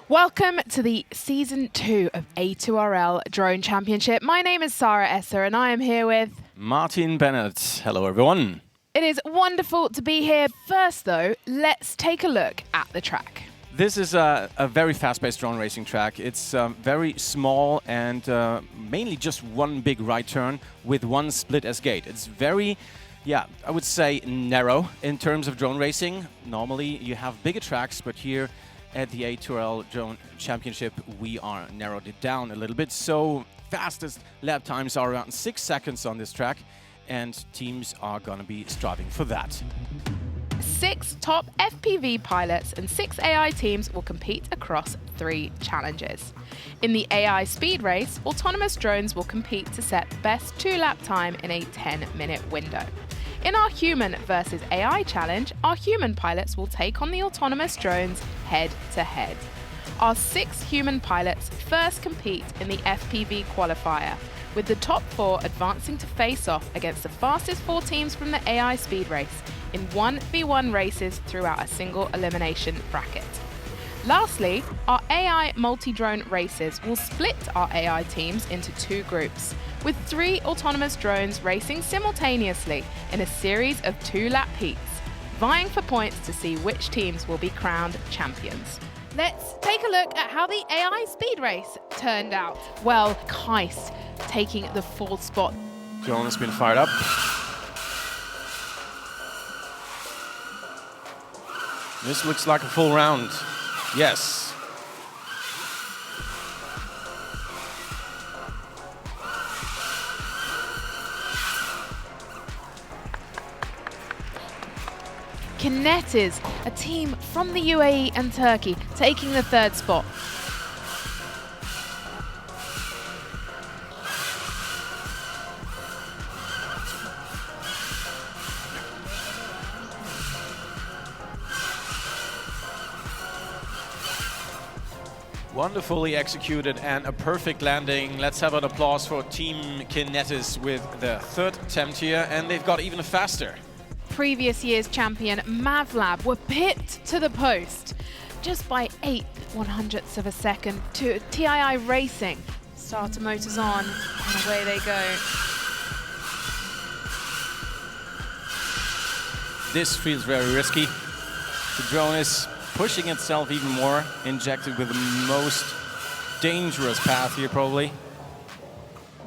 Welcome to the Season 2 of A2RL Drone Championship. My name is Sarah Esser and I am here with... Martin Bennett. Hello, everyone. It is wonderful to be here. First, though, let's take a look at the track. This is a very fast-paced drone racing track. It's very small and mainly just one big right turn with one split as gate. It's very, I would say narrow in terms of drone racing. Normally you have bigger tracks, but here at the A2RL Drone Championship we are narrowed it down a little bit. So fastest lap times are around 6 seconds on this track, and teams are gonna be striving for that. 6 top FPV pilots and 6 AI teams will compete across 3 challenges. In the AI speed race, autonomous drones will compete to set the best 2-lap time in a 10-minute window. In our human versus AI challenge, our human pilots will take on the autonomous drones head-to-head. Our 6 human pilots first compete in the FPV qualifier, with the top 4 advancing to face off against the fastest 4 teams from the AI speed race in 1v1 races throughout a single elimination bracket. Lastly, our AI multi-drone races will split our AI teams into 2 groups, with 3 autonomous drones racing simultaneously in a series of 2-lap heats, vying for points to see which teams will be crowned champions. Let's take a look at how the AI speed race turned out. Well, Keist taking the 4th spot. Drone has been fired up. This looks like a full round. Yes. Kinetis, a team from the UAE and Turkey, taking the 3rd spot. Wonderfully executed and a perfect landing. Let's have an applause for Team Kinetis with the 3rd attempt here, and they've got even faster. Previous year's champion Mavlab were pipped to the post just by 0.08 of a second to TII Racing. Starter motors on and away they go. This feels very risky. The drone is pushing itself even more, injected with the most dangerous path here probably.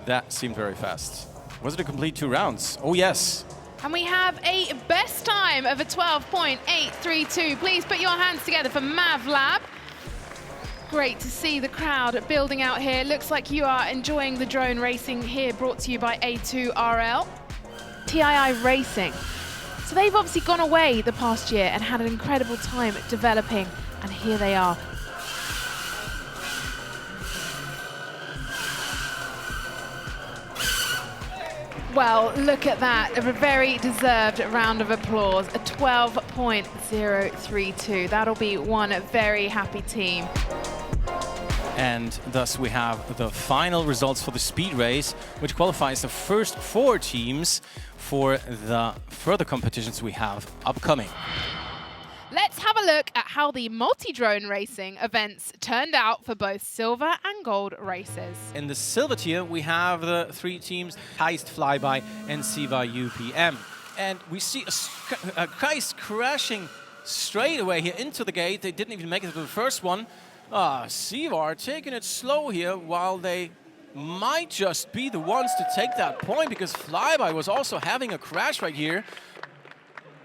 That seemed very fast. Was it a complete 2 rounds? Oh yes. And we have a best time of a 12.832. Please put your hands together for Mavlab. Great to see the crowd building out here. Looks like you are enjoying the drone racing here, brought to you by A2RL. TII Racing. So they've obviously gone away the past year and had an incredible time developing, and here they are. Well, look at that, a very deserved round of applause, a 12.032. That'll be one very happy team. And thus we have the final results for the speed race, which qualifies the first 4 teams for the further competitions we have upcoming. Let's have a look at how the multi-drone racing events turned out for both silver and gold races. In the silver tier, we have the 3 teams, Keist, Flyby, and Siva UPM. And we see a Keist crashing straight away here into the gate. They didn't even make it to the first one. Siva are taking it slow here, while they might just be the ones to take that point, because Flyby was also having a crash right here.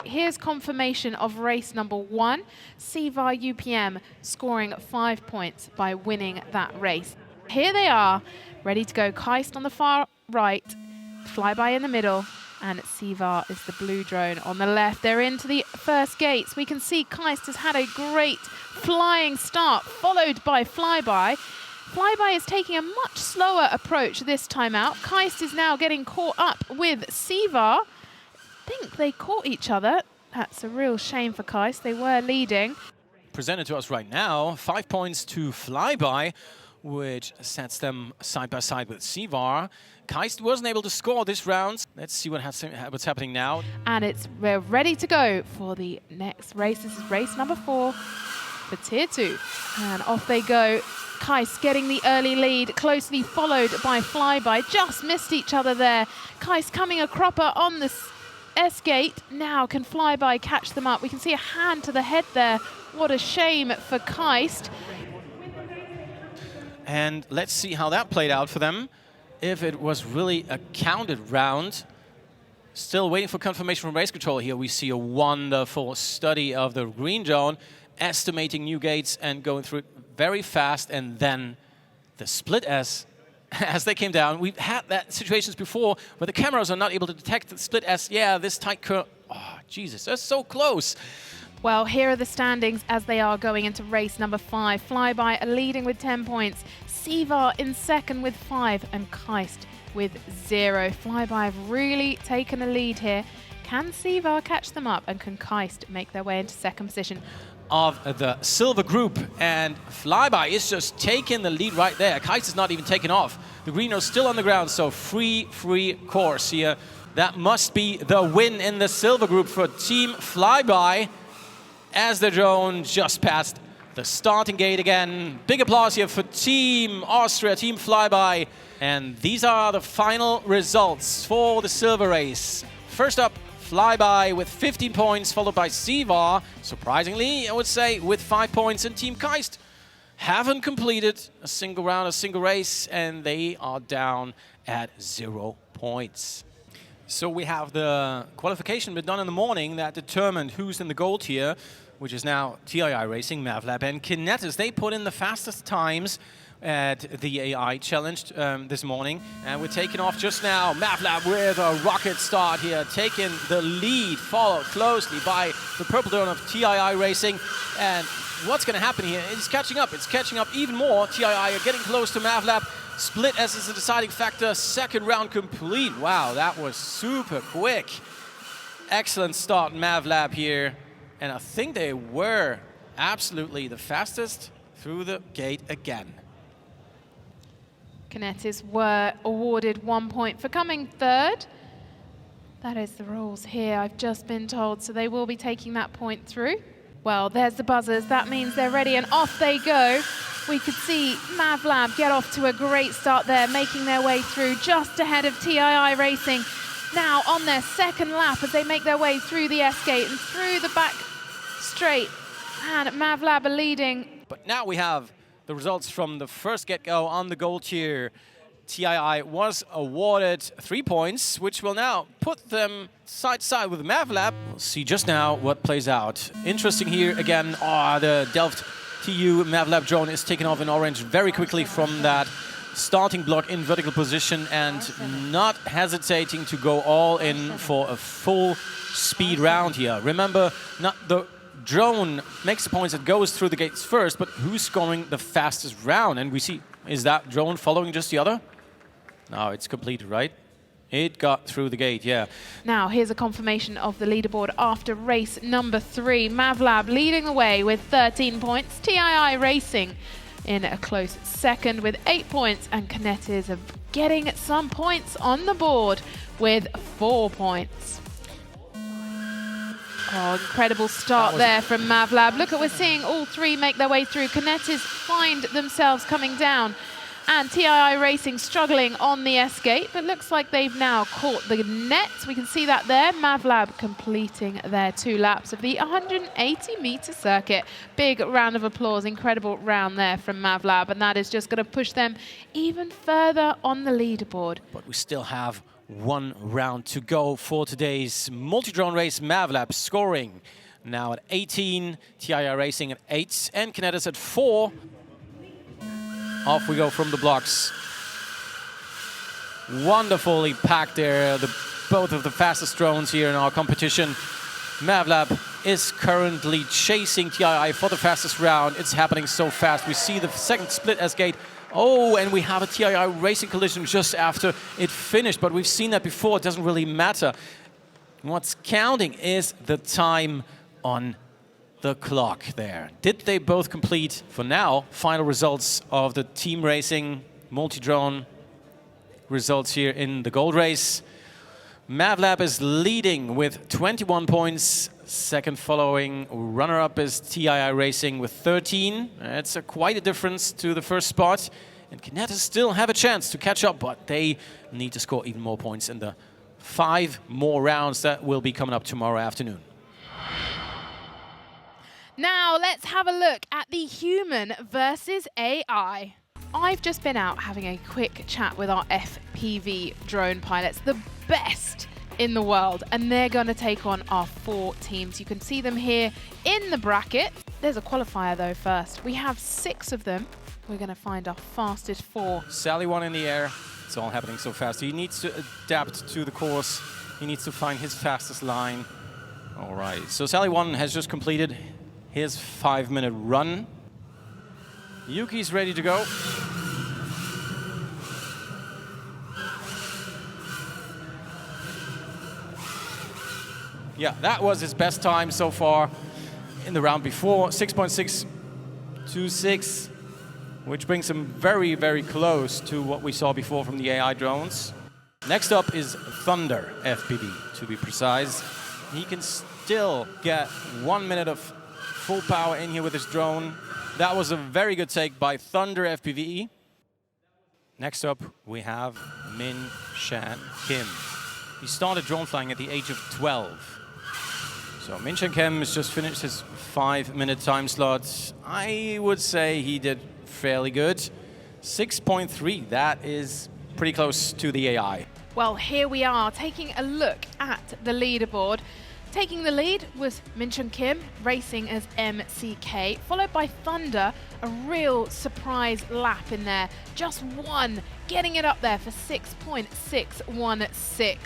Here's confirmation of race number 1. Siva UPM scoring 5 points by winning that race. Here they are, ready to go. Keist on the far right, Flyby in the middle, and Siva is the blue drone on the left. They're into the first gates. We can see Keist has had a great flying start, followed by Flyby. Flyby is taking a much slower approach this time out. Keist is now getting caught up with Siva. I think they caught each other. That's a real shame for Keist. They were leading. Presented to us right now, 5 points to Flyby, which sets them side by side with Siva. Keist wasn't able to score this round. Let's see what's happening now. And we're ready to go for the next race. This is race number 4 for Tier 2. And off they go. Kais getting the early lead, closely followed by Flyby. Just missed each other there. Kais coming a cropper on the S-gate. Now can Flyby catch them up? We can see a hand to the head there. What a shame for Kais. And let's see how that played out for them. If it was really a counted round. Still waiting for confirmation from race control here. We see a wonderful study of the green zone, estimating new gates and going through it very fast. And then the split S, as they came down. We've had that situations before where the cameras are not able to detect the split S. Yeah, this tight curve. Oh, Jesus, that's so close. Well, here are the standings as they are going into race number 5. Flyby are leading with 10 points. Sevar in second with 5 and Keist with 0. Flyby have really taken a lead here. Can Sevar catch them up and can Keist make their way into second position? Of the silver group, and Flyby is just taking the lead right there. Keist is not even taken off. The green are still on the ground, so free course here. That must be the win in the silver group for Team Flyby, as the drone just passed the starting gate again. Big applause here for Team Austria, Team Flyby. And these are the final results for the silver race. First up, Flyby with 15 points, followed by Sevar, surprisingly, I would say, with 5 points. And Team Keist haven't completed a single round, a single race, and they are down at 0 points. So we have the qualification been done in the morning that determined who's in the gold tier, which is now TII Racing, Mavlab, and Kinetis. They put in the fastest times at the AI challenge this morning. And we're taking off just now. Mavlab with a rocket start here, taking the lead, followed closely by the purple drone of TII Racing. And what's going to happen here? It's catching up. It's catching up even more. TII are getting close to Mavlab. Split S is a deciding factor. Second round complete. Wow, that was super quick. Excellent start, Mavlab here. And I think they were absolutely the fastest through the gate again. Kinetis were awarded 1 point for coming third. That is the rules here, I've just been told, so they will be taking that point through. Well, there's the buzzers. That means they're ready, and off they go. We could see Mavlab get off to a great start there, making their way through just ahead of TII Racing. Now on their second lap as they make their way through the S-gate and through the back straight. And Mavlab are leading. But now we have the results from the first get-go on the gold tier. TII was awarded 3 points, which will now put them side to side with Mavlab. We'll see just now what plays out. Interesting here again. The Delft TU Mavlab drone is taken off in orange very quickly from that starting block in vertical position and not hesitating to go all in for a full speed round here. Remember, not the drone makes the points that goes through the gates first, but who's scoring the fastest round? And we see, is that drone following just the other? No, it's completed, right? It got through the gate, yeah. Now, here's a confirmation of the leaderboard after race number 3. Mavlab leading the way with 13 points. TII Racing in a close second with 8 points. And Kinetis are getting some points on the board with 4 points. Oh, incredible start there from Mavlab. Look at, we're seeing all 3 make their way through. Kinetis find themselves coming down. And TII Racing struggling on the S-gate, but looks like they've now caught the net. We can see that there. Mavlab completing their 2 laps of the 180-meter circuit. Big round of applause. Incredible round there from Mavlab, and that is just going to push them even further on the leaderboard. But we still have 1 round to go for today's multi-drone race. Mavlab scoring now at 18, TII Racing at 8, and Kinetis at 4. Off we go from the blocks. Wonderfully packed there, both of the fastest drones here in our competition. Mavlab is currently chasing TII for the fastest round. It's happening so fast. We see the second split S-gate. Oh, and we have a TII Racing collision just after it finished, but we've seen that before. It doesn't really matter. What's counting is the time on the clock there. Did they both complete, for now, final results of the team racing multi-drone results here in the gold race? Mavlab is leading with 21 points. Second following runner-up is TII Racing with 13. It's quite a difference to the first spot. And Kinetis still have a chance to catch up, but they need to score even more points in the 5 more rounds that will be coming up tomorrow afternoon. Now let's have a look at the human versus AI. I've just been out having a quick chat with our FPV drone pilots, the best in the world, and they're going to take on our 4 teams. You can see them here in the bracket. There's a qualifier though first. We have 6 of them. We're going to find our fastest 4. Sally 1 in the air. It's all happening so fast. He needs to adapt to the course. He needs to find his fastest line. All right, so Sally 1 has just completed his 5-minute run. Yuki's ready to go. Yeah, that was his best time so far in the round before, 6.626, which brings him very, very close to what we saw before from the AI drones. Next up is Thunder FPV, to be precise. He can still get 1 minute of full power in here with his drone. That was a very good take by Thunder FPV. Next up, we have Min Shan Kim. He started drone flying at the age of 12. So Min Shan Kim has just finished his 5-minute time slot. I would say he did fairly good. 6.3, that is pretty close to the AI. Well, here we are taking a look at the leaderboard. Taking the lead was Min Chun Kim, racing as MCK, followed by Thunder, a real surprise lap in there. Just one, getting it up there for 6.616.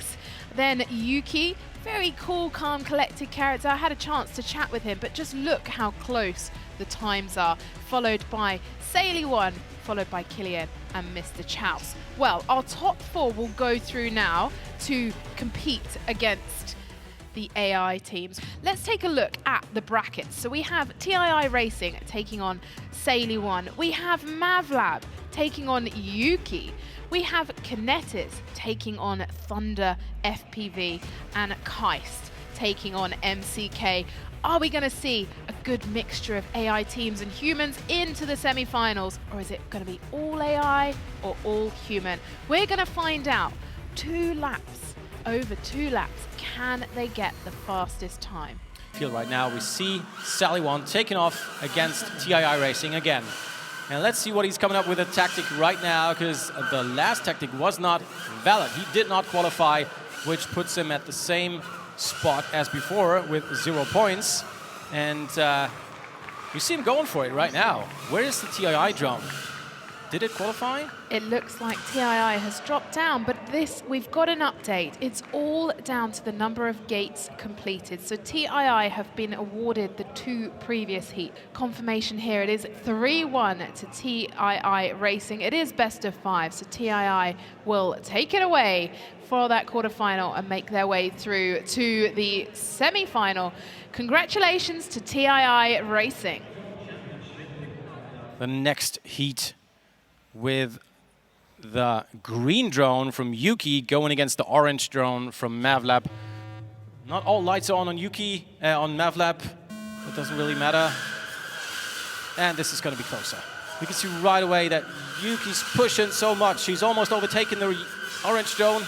Then Yuki, very cool, calm, collected character. I had a chance to chat with him, but just look how close the times are. Followed by Saily 1, followed by Killian and Mr. Chouse. Well, our top 4 will go through now to compete against the AI teams. Let's take a look at the brackets. So we have TII Racing taking on Saily 1. We have Mavlab taking on Yuki. We have Kinetis taking on Thunder FPV and Keist taking on MCK. Are we going to see a good mixture of AI teams and humans into the semi-finals, or is it going to be all AI or all human? We're going to find out. 2 laps, over 2 laps. Can they get the fastest time? Field right now, we see Sally 1 taking off against TII Racing again. And let's see what he's coming up with a tactic right now, because the last tactic was not valid. He did not qualify, which puts him at the same spot as before with 0 points. And you see him going for it right now. Where is the TII drone? Did it qualify? It looks like TII has dropped down, but this, we've got an update. It's all down to the number of gates completed. So TII have been awarded the 2 previous heat. Confirmation here, it is 3-1 to TII Racing. It is best of 5, so TII will take it away for that quarterfinal and make their way through to the semi-final. Congratulations to TII Racing. The next heat with the green drone from Yuki going against the orange drone from Mavlab. Not all lights are on Yuki, on Mavlab. It doesn't really matter. And this is going to be closer. You can see right away that Yuki's pushing so much. He's almost overtaken the orange drone.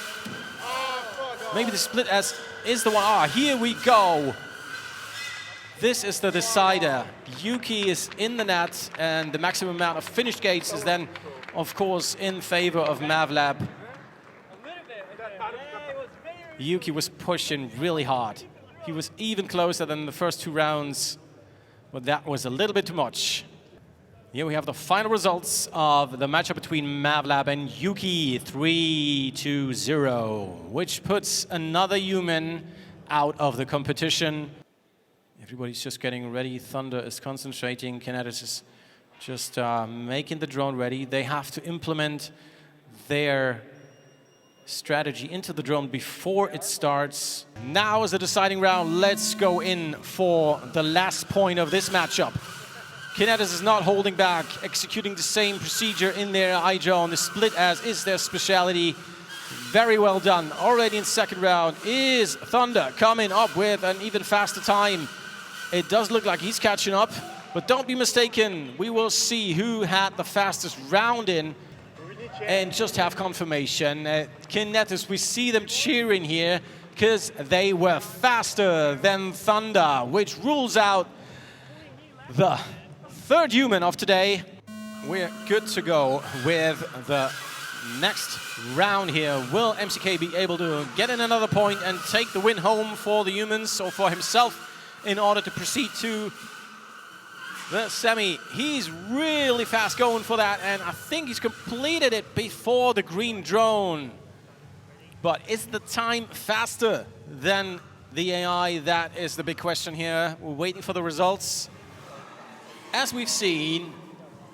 Maybe the split S is the one. Ah, here we go. This is the decider. Yuki is in the net, and the maximum amount of finished gates is then, of course, in favor of Mavlab. Yuki was pushing really hard. He was even closer than the first 2 rounds, but that was a little bit too much. Here we have the final results of the matchup between Mavlab and Yuki, 3-0, which puts another human out of the competition. Everybody's just getting ready. Thunder is concentrating. Kinetis is just making the drone ready. They have to implement their strategy into the drone before it starts. Now is the deciding round. Let's go in for the last point of this matchup. Kinetis is not holding back, executing the same procedure in their eye drone. The split as is their speciality. Very well done. Already in second round is Thunder coming up with an even faster time. It does look like he's catching up, but don't be mistaken. We will see who had the fastest round in and just have confirmation. Kinetis, we see them cheering here because they were faster than Thunder, which rules out the third human of today. We're good to go with the next round here. Will MCK be able to get in another point and take the win home for the humans or for himself in order to proceed to the semi? He's really fast going for that, and I think he's completed it before the green drone. But is the time faster than the AI? That is the big question here. We're waiting for the results. As we've seen,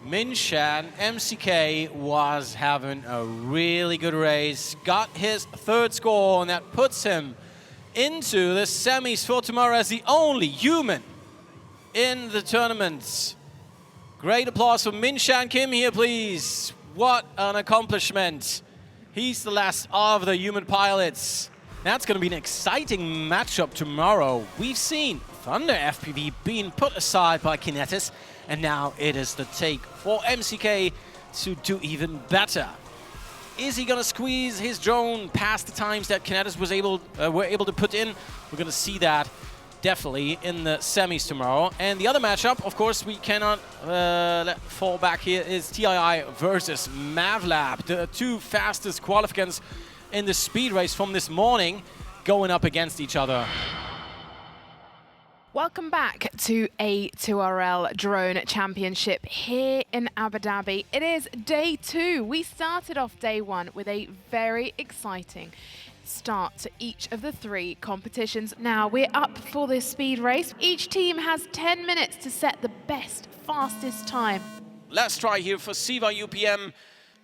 Minshan, MCK was having a really good race, got his third score, and that puts him into the semis for tomorrow as the only human in the tournament. Great applause for Minshan Kim here, please. What an accomplishment. He's the last of the human pilots. That's going to be an exciting matchup tomorrow. We've seen Thunder FPV being put aside by Kinetis, and now it is the take for MCK to do even better. Is he going to squeeze his drone past the times that Kinetis were able to put in? We're going to see that definitely in the semis tomorrow. And the other matchup, of course, we cannot let fall back here, is TII versus MAVLab, the two fastest qualifiers in the speed race from this morning, going up against each other. Welcome back to A2RL Drone Championship here in Abu Dhabi. It is day 2. We started off day 1 with a very exciting start to each of the 3 competitions. Now we're up for this speed race. Each team has 10 minutes to set the best, fastest time. Let's try here for Siva UPM,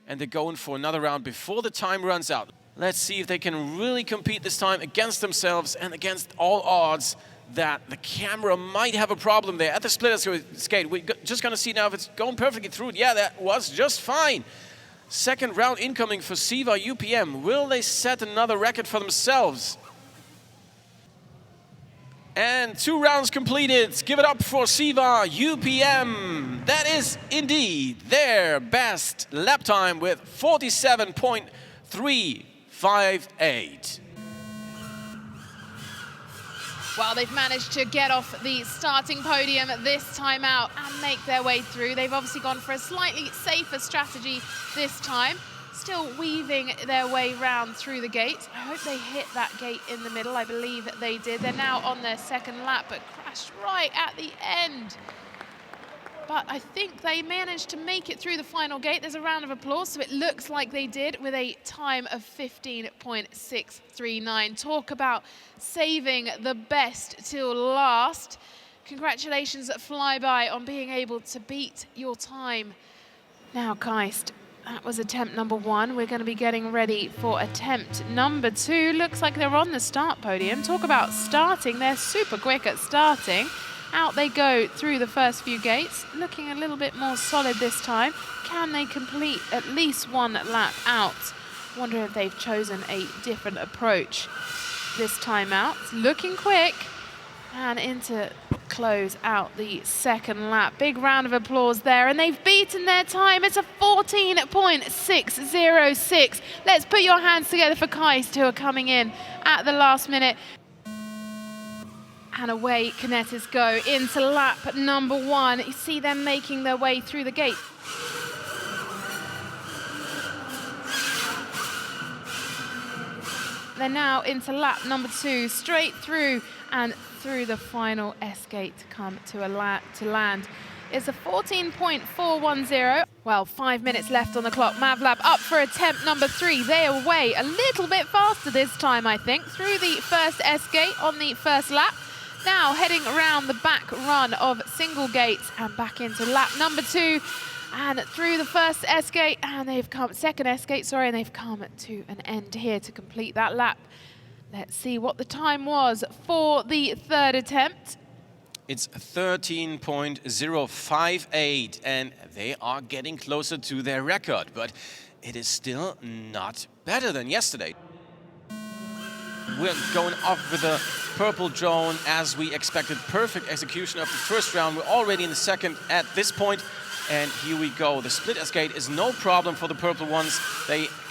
and they're going for another round before the time runs out. Let's see if they can really compete this time against themselves and against all odds that the camera might have a problem there at the split skate. We're just going to see now if it's going perfectly through. Yeah, that was just fine. Second round incoming for Siva UPM. Will they set another record for themselves? And 2 rounds completed. Give it up for Siva UPM. That is indeed their best lap time with 47.358. Well, they've managed to get off the starting podium this time out and make their way through. They've obviously gone for a slightly safer strategy this time, still weaving their way round through the gate. I hope they hit that gate in the middle. I believe they did. They're now on their second lap, but crashed right at the end. But I think they managed to make it through the final gate. There's a round of applause, so it looks like they did, with a time of 15.639. Talk about saving the best till last. Congratulations, Flyby, on being able to beat your time. Now, Keist, that was attempt number 1. We're going to be getting ready for attempt number 2. Looks like they're on the start podium. Talk about starting. They're super quick at starting. Out they go through the first few gates, looking a little bit more solid this time. Can they complete at least 1 lap out? Wonder if they've chosen a different approach this time out. It's looking quick, and into close out the second lap. Big round of applause there, and they've beaten their time. It's a 14.606. Let's put your hands together for Keist, who are coming in at the last minute. And away Kinetis go into lap number 1. You see them making their way through the gate. They're now into lap number 2, straight through and through the final S gate to come to land. It's a 14.410. Well, 5 minutes left on the clock. MAVLab up for attempt number 3. They are away a little bit faster this time, I think, through the first S gate on the first lap. Now heading around the back run of single gates and back into lap number 2 and through the first S gate, and they've come, second S gate, sorry, and they've come to an end here to complete that lap. Let's see what the time was for the third attempt. It's 13.058, and they are getting closer to their record. But it is still not better than yesterday. We're going off with the purple drone as we expected. Perfect execution of the first round. We're already in the second at this point. And here we go. The split escape is no problem for the purple ones.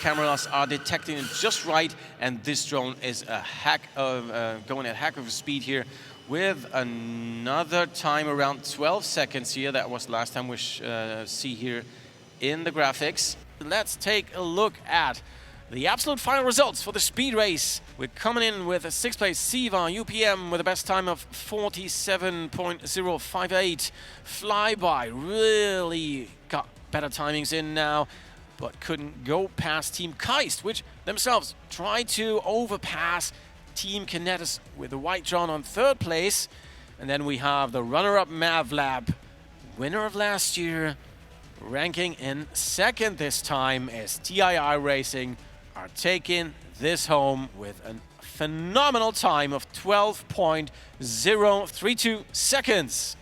Cameras are detecting it just right. And this drone is a heck of going at heck of a speed here with another time around 12 seconds here. That was the last time we see here in the graphics. Let's take a look at the absolute final results for the speed race. We're coming in with a 6th place Siva UPM with a best time of 47.058. Flyby really got better timings in now, but couldn't go past Team Keist, which themselves tried to overpass Team Kinetis with the white drone on 3rd place. And then we have the runner-up MavLab, winner of last year, ranking in 2nd this time as TII Racing are taking this home with a phenomenal time of 12.032 seconds.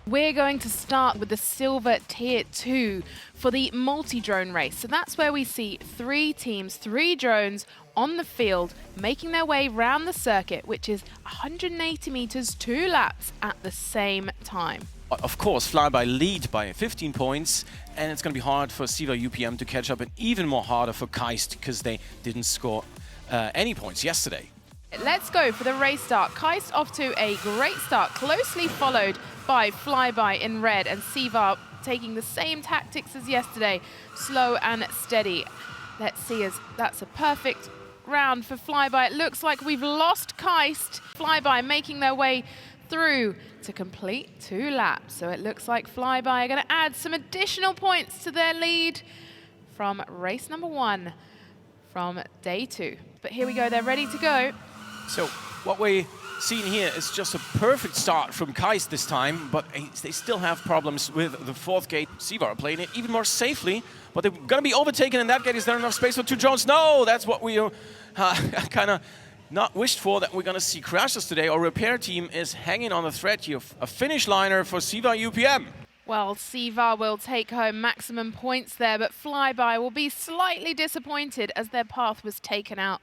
We're going to start with the silver tier 2 for the multi-drone race. So that's where we see 3 teams, 3 drones on the field making their way round the circuit, which is 180 meters, 2 laps at the same time. Of course, Flyby lead by 15 points, and it's going to be hard for Siva UPM to catch up, and even more harder for Keist because they didn't score any points yesterday. Let's go for the race start. Keist off to a great start, closely followed by Flyby in red, and Siva taking the same tactics as yesterday, slow and steady. Let's see, as that's a perfect round for Flyby. It looks like we've lost Keist. Flyby making their way through to complete 2 laps. So it looks like Flyby are going to add some additional points to their lead from race number 1 from day 2. But here we go, they're ready to go. So what we're seeing here is just a perfect start from Keist this time, but they still have problems with the 4th gate. Siva are playing it even more safely, but they're going to be overtaken in that gate. Is there enough space for 2 drones? No, that's what we kind of not wished for, that we're going to see crashes today. Our repair team is hanging on the thread here. A finish liner for Siva UPM. Well, Siva will take home maximum points there, but Flyby will be slightly disappointed as their path was taken out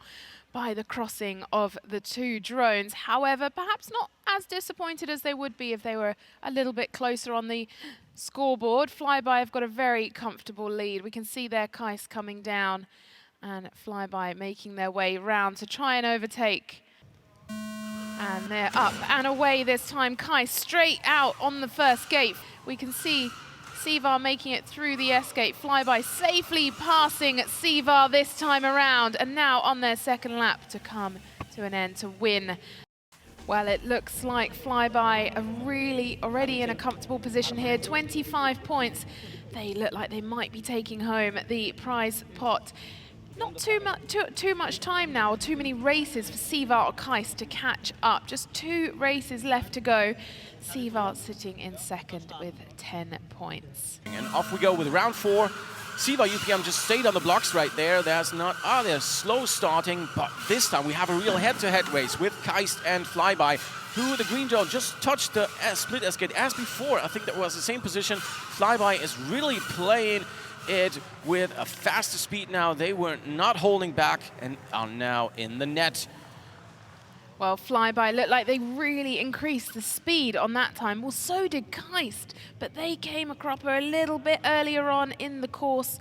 by the crossing of the 2 drones. However, perhaps not as disappointed as they would be if they were a little bit closer on the scoreboard. Flyby have got a very comfortable lead. We can see their Keist coming down, and Flyby making their way round to try and overtake. And they're up and away this time. Keist straight out on the 1st gate. We can see Siva making it through the S gate. Flyby safely passing Siva this time around, and now on their 2nd lap to come to an end to win. Well, it looks like Flyby are really already in a comfortable position here. 25 points. They look like they might be taking home the prize pot. Not too much time now, or too many races for Siva or Keist to catch up. Just 2 races left to go. Siva sitting in 2nd with 10 points. And off we go with round 4. Siva UPM just stayed on the blocks right there. They're slow starting, but this time we have a real head-to-head race with Keist and Flyby, who the green drone just touched the split escape as before. I think that was the same position. Flyby is really playing it with a faster speed now. They were not holding back and are now in the net. Well, Flyby looked like they really increased the speed on that time. Well, so did Keist, but they came a cropper a little bit earlier on in the course.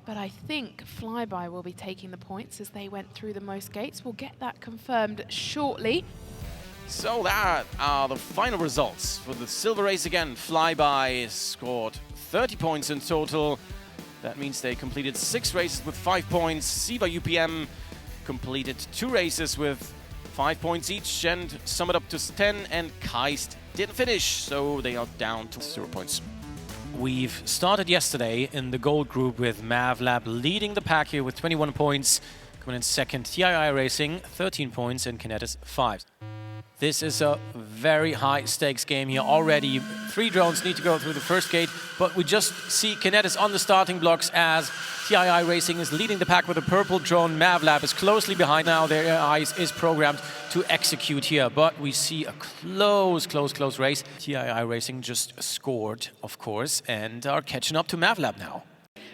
But I think Flyby will be taking the points as they went through the most gates. We'll get that confirmed shortly. So that are the final results for the silver race again. Flyby scored 30 points in total. That means they completed 6 races with 5 points. Siva UPM completed 2 races with 5 points each and sum it up to 10, and Keist didn't finish, so they are down to 0 points. We've started yesterday in the gold group with MavLab leading the pack here with 21 points. Coming in 2nd, TII Racing, 13 points, and Kinetis 5. This is a very high stakes game here already. 3 drones need to go through the first gate, but we just see Kinetis on the starting blocks as TII Racing is leading the pack with a purple drone. MAVLab is closely behind now. Their AI is programmed to execute here, but we see a close race. TII Racing just scored, of course, and are catching up to MAVLab now.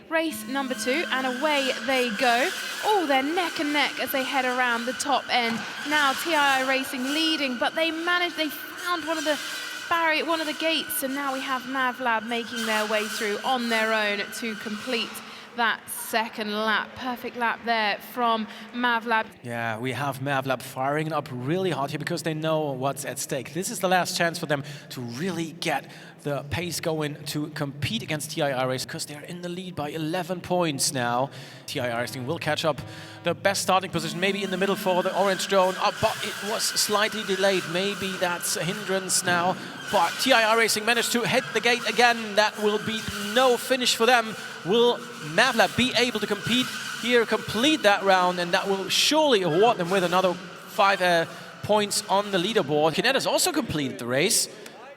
Race number 2, and away they go. Oh, they're neck and neck as they head around the top end. Now TII Racing leading, but they found one of the gates, and now we have MAVLab making their way through on their own to complete that second lap. Perfect lap there from MAVLab. Yeah, we have MAVLab firing up really hard here because they know what's at stake. This is the last chance for them to really get the pace going to compete against TII Racing because they're in the lead by 11 points now. TII Racing will catch up. The best starting position maybe in the middle for the orange drone, but it was slightly delayed. Maybe that's a hindrance now, but TII Racing managed to hit the gate again. That will be no finish for them. Will MAVLab be able to compete here, complete that round, and that will surely award them with another 5 points on the leaderboard. Kinetis also completed the race.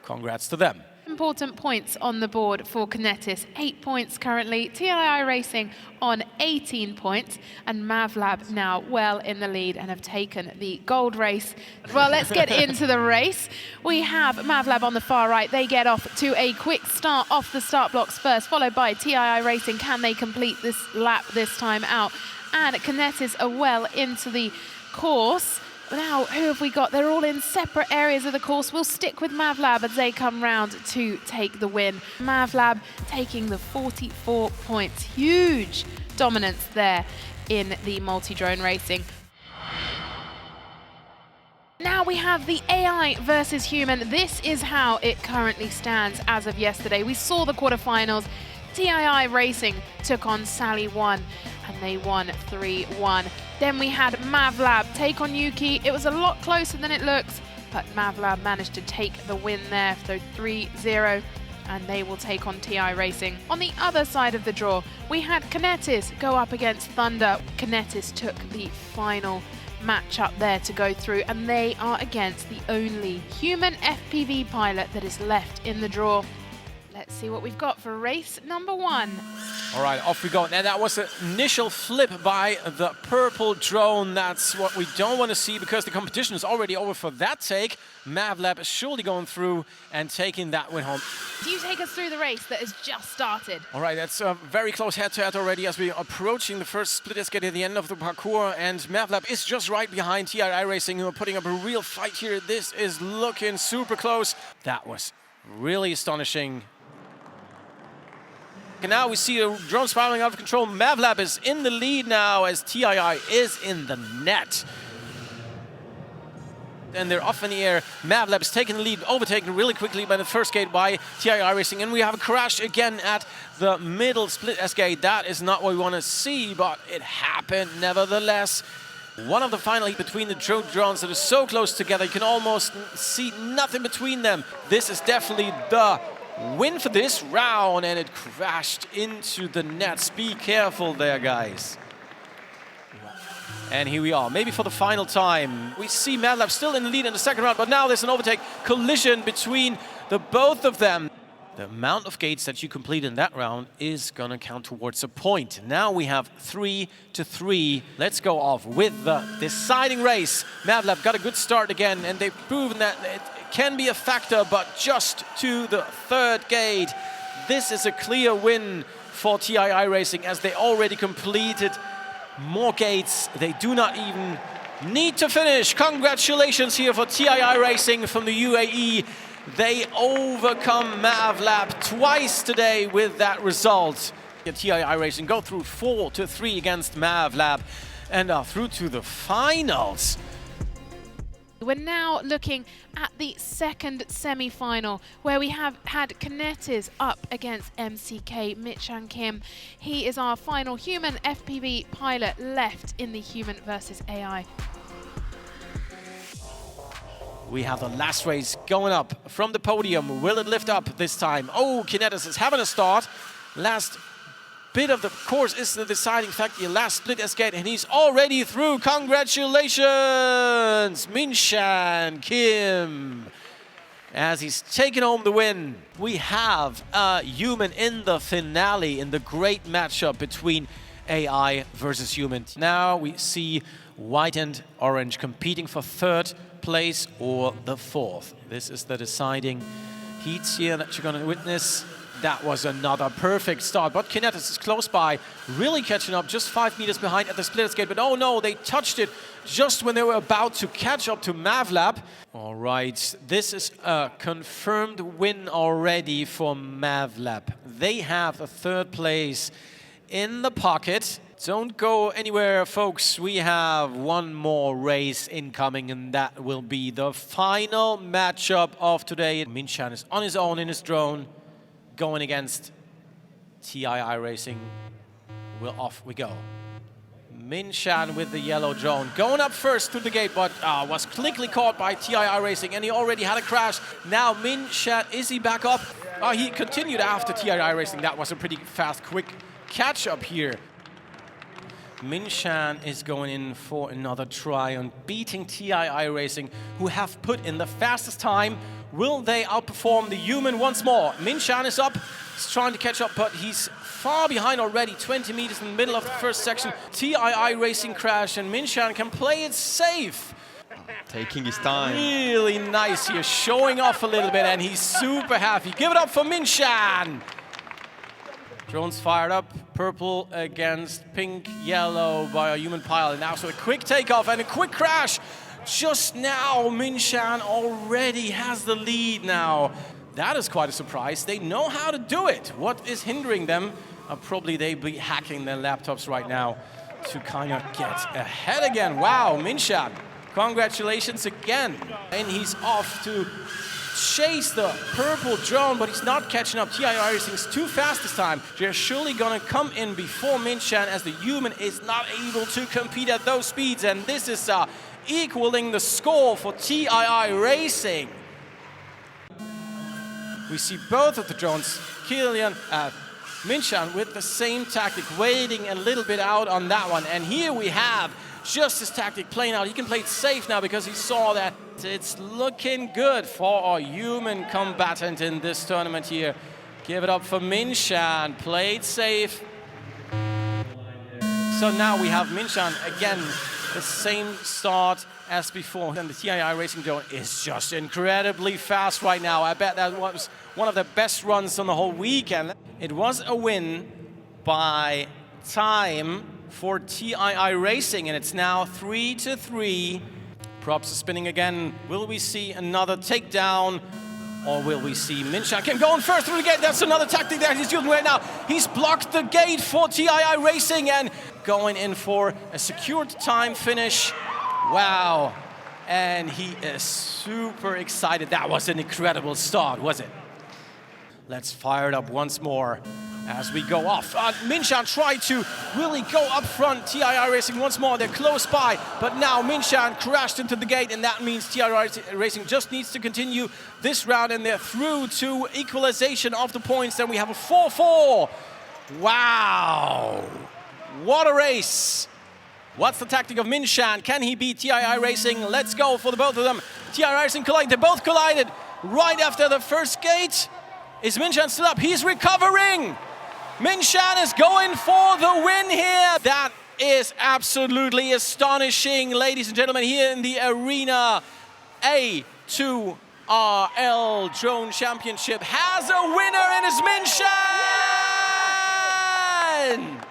Congrats to them. Important points on the board for Kinetis. 8 points currently. TII Racing on 18 points. And MAVLab now well in the lead and have taken the gold race. Well, let's get into the race. We have MAVLab on the far right. They get off to a quick start off the start blocks first, followed by TII Racing. Can they complete this lap this time out? And Kinetis are well into the course. Now, who have we got? They're all in separate areas of the course. We'll stick with MAVLab as they come round to take the win. MAVLab taking the 44 points. Huge dominance there in the multi-drone racing. Now we have the AI versus human. This is how it currently stands as of yesterday. We saw the quarterfinals. TII Racing took on Sally 1 and they won 3-1. Then we had MAVLab take on Yuki. It was a lot closer than it looks, but MAVLab managed to take the win there, so 3-0, and they will take on TI Racing. On the other side of the draw, we had Kinetis go up against Thunder. Kinetis took the final match up there to go through, and they are against the only human FPV pilot that is left in the draw. Let's see what we've got for race number 1. All right, off we go. And that was an initial flip by the purple drone. That's what we don't want to see because the competition is already over for that take. MAVLab is surely going through and taking that win home. Do you take us through the race that has just started? All right, that's a very close head-to-head already as we are approaching the first split escape at the end of the parkour. And MAVLab is just right behind TII Racing, who are putting up a real fight here. This is looking super close. That was really astonishing. And now we see a drone spiraling out of control. MAVLab is in the lead now as TII is in the net. And they're off in the air. MAVLab is taking the lead, overtaken really quickly by the first gate by TII Racing. And we have a crash again at the middle split S gate. That is not what we want to see, but it happened nevertheless. One of the final between the two drones that are so close together, you can almost see nothing between them. This is definitely the win for this round, and it crashed into the nets. Be careful there, guys. And here we are, maybe for the final time. We see MAVLab still in the lead in the second round, but now there's an overtake collision between the both of them. The amount of gates that you complete in that round is gonna count towards a point. Now we have 3-3. Let's go off with the deciding race. MAVLab got a good start again, and they've proven that it can be a factor, but just to the third gate. This is a clear win for TII Racing as they already completed more gates. They do not even need to finish. Congratulations here for TII Racing from the UAE. They overcome MAVLab twice today with that result. TII Racing go through 4-3 against MAVLab and are through to the finals. We're now looking at the second semi-final where we have had Kinetis up against MCK, Mitchan Kim. He is our final human FPV pilot left in the human versus AI. We have the last race going up from the podium. Will it lift up this time? Oh, Kinetis is having a start. Last bit of the course is the deciding factor. Last split escape, and he's already through. Congratulations, Mitchan Kim. as he's taken home the win. We have a human in the finale in the great matchup between AI versus human. Now we see white and orange competing for third place or the fourth. This is the deciding heats here that you're going to witness. That was another perfect start, but Kinetis is close by, really catching up, just 5 meters behind at the splitters gate. But oh no, they touched it just when they were about to catch up to MavLab. All right, this is a confirmed win already for MavLab. They have a third place in the pocket. Don't go anywhere, folks. We have one more race incoming, and that will be the final matchup of today. Minshan is on his own in his drone, going against TII Racing. Well, off we go. Minshan with the yellow drone, going up first through the gate, but was quickly caught by TII Racing, and he already had a crash. Now Minshan, is he back up? He continued after TII Racing. That was a pretty fast, quick catch up here. Minshan is going in for another try on beating TII Racing, who have put in the fastest time. Will they outperform the human once more? Minshan is up, he's trying to catch up, but he's far behind already, 20 meters in the middle of the first section. TII Racing crash, and Minshan can play it safe. Taking his time. Really nice here, showing off a little bit, and he's super happy. Give it up for Minshan! Drones fired up, purple against pink, yellow by a human pilot. Now, so a quick takeoff and a quick crash. Just now, Minshan already has the lead now. That is quite a surprise. They know how to do it. What is hindering them? Probably they be hacking their laptops right now to kind of get ahead again. Wow, Minshan, congratulations again. And he's off to chase the purple drone, but he's not catching up. TII Racing's too fast this time. They're surely gonna come in before Minshan, as the human is not able to compete at those speeds, and this is equaling the score for TII Racing. We see both of the drones, Minshan with the same tactic, waiting a little bit out on that one, and here we have just his tactic playing out. He can play it safe now because he saw that it's looking good for a human combatant in this tournament here. Give it up for Minshan, played safe. So now we have Minshan again, the same start as before. And the TII Racing drone is just incredibly fast right now. I bet that was one of the best runs on the whole weekend. It was a win by time for TII Racing, and it's now 3-3. Props are spinning again. Will we see another takedown, or will we see Minshan can go in first through the gate? That's another tactic that he's using right now. He's blocked the gate for TII Racing and going in for a secured time finish. Wow. And he is super excited. That was an incredible start, was it? Let's fire it up once more as we go off. Minshan tried to really go up front. TII Racing once more, they're close by, but now Minshan crashed into the gate, and that means TII Racing just needs to continue this round, and they're through to equalization of the points. Then we have a 4-4. Wow, what a race. What's the tactic of Minshan? Can he beat TII Racing? Let's go for the both of them. TII Racing collided, they both collided right after the first gate. Is Minshan still up? He's recovering. Minshan is going for the win here. That is absolutely astonishing, ladies and gentlemen, here in the arena. A2RL Drone Championship has a winner, and it's Minshan!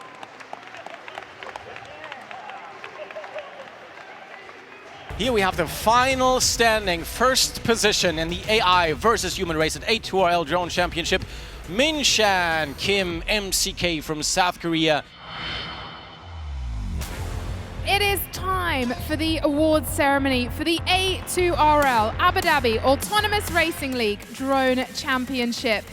Here we have the final standing, first position in the AI versus human race at A2RL Drone Championship. Minshan Kim MCK from South Korea. It is time for the awards ceremony for the A2RL Abu Dhabi Autonomous Racing League Drone Championship,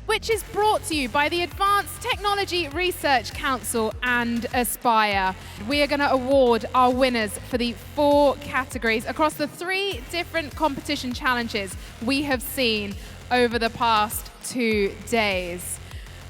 which is brought to you by the Advanced Technology Research Council and Aspire. We are going to award our winners for the 4 categories across the 3 different competition challenges we have seen over the past 2 days.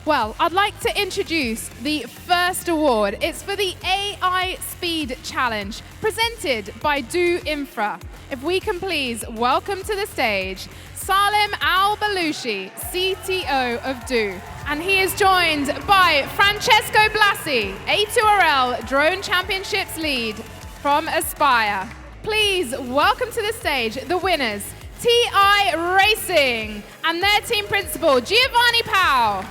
Well, I'd like to introduce the first award. It's for the AI Speed Challenge, presented by Do Infra. If we can please welcome to the stage Salim Al-Balushi, CTO of Do. And he is joined by Francesco Blasi, A2RL Drone Championships lead from Aspire. Please welcome to the stage the winners, TI Racing, and their team principal, Giovanni Pau.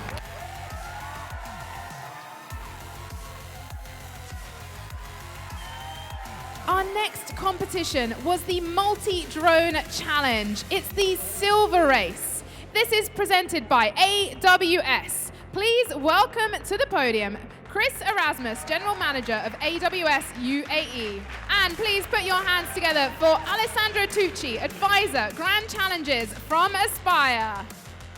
Our next competition was the Multi-Drone Challenge. It's the Silver Race. This is presented by AWS. Please welcome to the podium Chris Erasmus, General Manager of AWS UAE. And please put your hands together for Alessandro Tucci, Advisor, Grand Challenges from Aspire.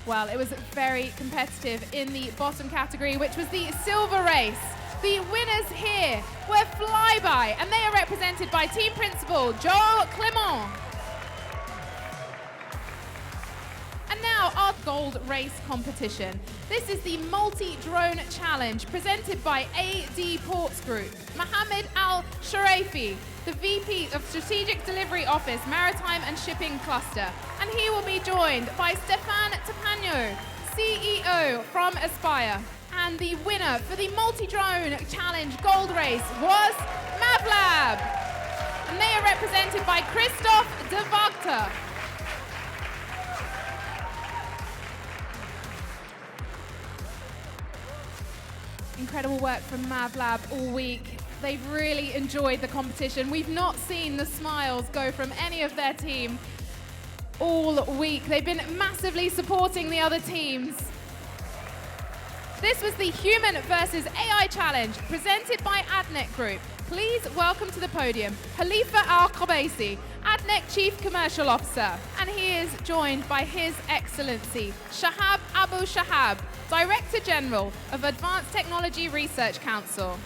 Well, it was very competitive in the bottom category, which was the Silver Race. The winners here were Flyby, and they are represented by team principal Joel Clement. And now our gold race competition. This is the Multi-Drone Challenge presented by AD Ports Group. Mohammed Al-Sharafi, the VP of Strategic Delivery Office, Maritime and Shipping Cluster. And he will be joined by Stefan Tapagno, CEO from Aspire. And the winner for the Multi-Drone Challenge Gold Race was MavLab. And they are represented by Christoph de Wagter. Incredible work from MavLab all week. They've really enjoyed the competition. We've not seen the smiles go from any of their team all week. They've been massively supporting the other teams. This was the Human versus AI Challenge presented by AdNet Group. Please welcome to the podium Khalifa Al-Khabaisi, AdNet Chief Commercial Officer. And he is joined by His Excellency Shahab Abu Shahab, Director General of Advanced Technology Research Council.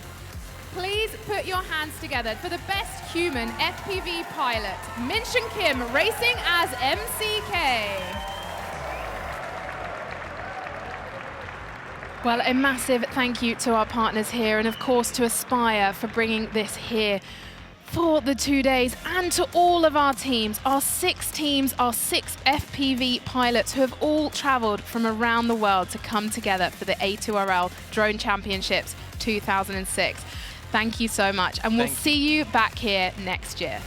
Please put your hands together for the best human FPV pilot, Minshin Kim, racing as MCK. Well, a massive thank you to our partners here and of course to Aspire for bringing this here for the 2 days, and to all of our teams, our 6 teams, our 6 FPV pilots who have all traveled from around the world to come together for the A2RL Drone Championships 2006. Thank you so much, and we'll see you back here next year.